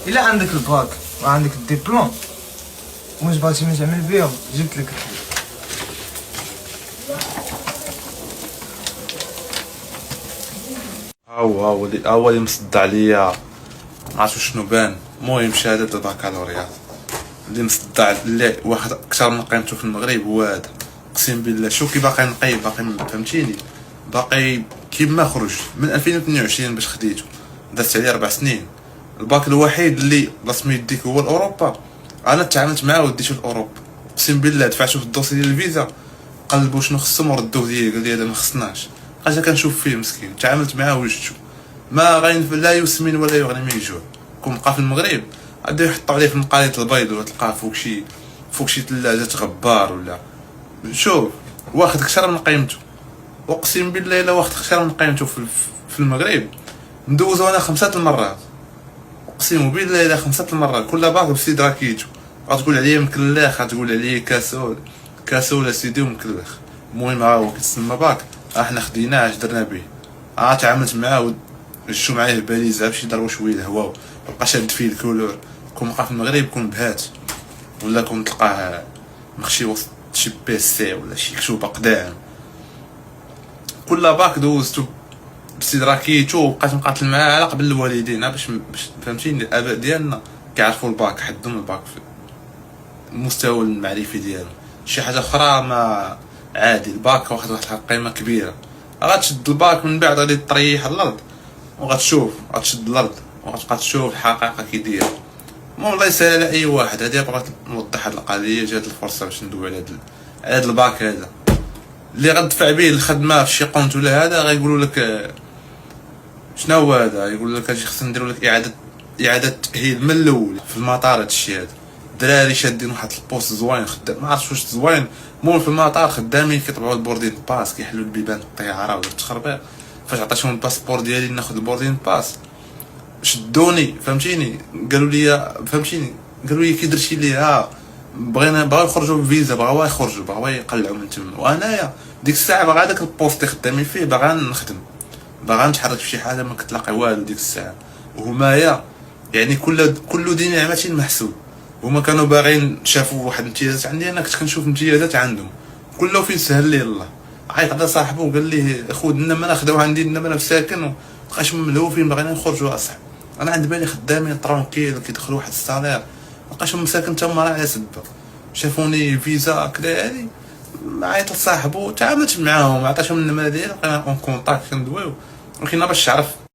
الا عندك الباك وعندك الدبلوم واش بغيتي ما تعمل بيهم جبت لك الحل. ها هو اللي مصدع عليا، معرفتش شنو بان. المهم شهادة البكالوريا اللي مصدع اللي واحد اكثر من قيمته في المغرب هو هذا. اقسم بالله شوف كي باقي نقي، باقي فهمتيني، باقي كيما خرج من 2022 باش خديته، دازت عليه 4 سنين. الباك الوحيد اللي بلاصمو يديك هو الاوروبا، انا تعاملت معاه وديته لاوروبا. اقسم بالله دفعته في الدوسي ديال الفيزا، قلبوا شنو خصهم وردوه ليا، قال لي هذا ما خصناش. بقيت كنشوف فيه مسكين، تعاملت معاه وجدته ما غاين لا يسمن ولا يغني من الجوع. كون بقى في المغرب غادي يحطوا عليه في المقاليط البيض وتلقاه فوق شي ثلاجه غبار ولا. شوف واخد اكثر من قيمته، اقسم بالله الا واخد اكثر من قيمته في المغرب. ندوزو انا 5 المرات، اقسم بالله الا 5 المرات، كل باك بسيد راكيتو. غتقول عليا مكلاخ، غتقول عليا كاسول سيدي ومكلخ. المهم ها هو كيتسمى باك، احنا خديناه اش درنا به. تعاملت معاه شو معاه باليزه باش يضربوا شويه الهواء، بقى شاد فيه الكولور. كون بقى في المغرب كون بهات ولا كون تلقاه مخشي وسط شي بيسي ولا شي كتوبه قدام. كل باك دوزتو بسيد راكيتو وبقيت نقاتل معاه على قبل الوالدين باش فهمتيني. الاباء ديالنا كيعرفوا الباك، حدهم الباك في المستوى المعرفي ديالو. شي حاجه اخرى ما عادي. الباك واخد قيمه كبيره، غتشد الباك من بعد غادي تريح الارض وغتشوف، غتشد الارض وغتبقى تشوف الحقيقه كي داير. المهم الله يسهل على اي واحد. هادي بغيت نوضح هاد القضيه، جات الفرصه باش ندوي على هاد الباك هذا اللي غتدفع به الخدمه في شي قونت ولا هذا. غيقولوا لك شنو هو هذا، يقول لك اجي خصنا نديروا لك اعاده تاهيل من الاول في المطار. هادشي هذا الدراري شادين واحد البوست زوين خدام، ما عرفتش واش زوين. المهم في المطار خدامين كيطبعوا البوردين باس، كيحلوا البيبان الطياره ولا التخربيق. فاش عطيتهم الباسبور ديالي ناخذ البوردين باس شدوني فهمتيني، قالوا لي فهمتيني، قالوا لي كي درتي ليها بغاو يخرجوا بالفيزا، بغاو يقلعوا من تما. وانايا ديك الساعه باغا هذاك البوست اللي خدامين فيه باغا نخدم، باغا نتحرك في شي حاجه، ما كتلاقي والو ديك الساعه. وهمايا يعني كل ذي نعمه محسوب. هما كانوا باغيين شافوا واحد الامتيازات عندي، انا كنت كنشوف امتيازات عندهم كله فين سهل لي الله. عيط على صاحبه وقال لي خودنا ما ناخذوا عندي، انما انا في ساكن وبقاش ملهوفين باغيين نخرجوا اصاحبي. انا عند بالي خدامين طرونكيل كيدخلوا واحد السالير، مابقاش مساكن تما راه على سبه. شافوني فيزا كدا هادي، عيط لصاحبو تعاملت معاهم، عطاتهم النمره ديالي، بقينا اون كونتاكت كندويو. ولكن باش تعرف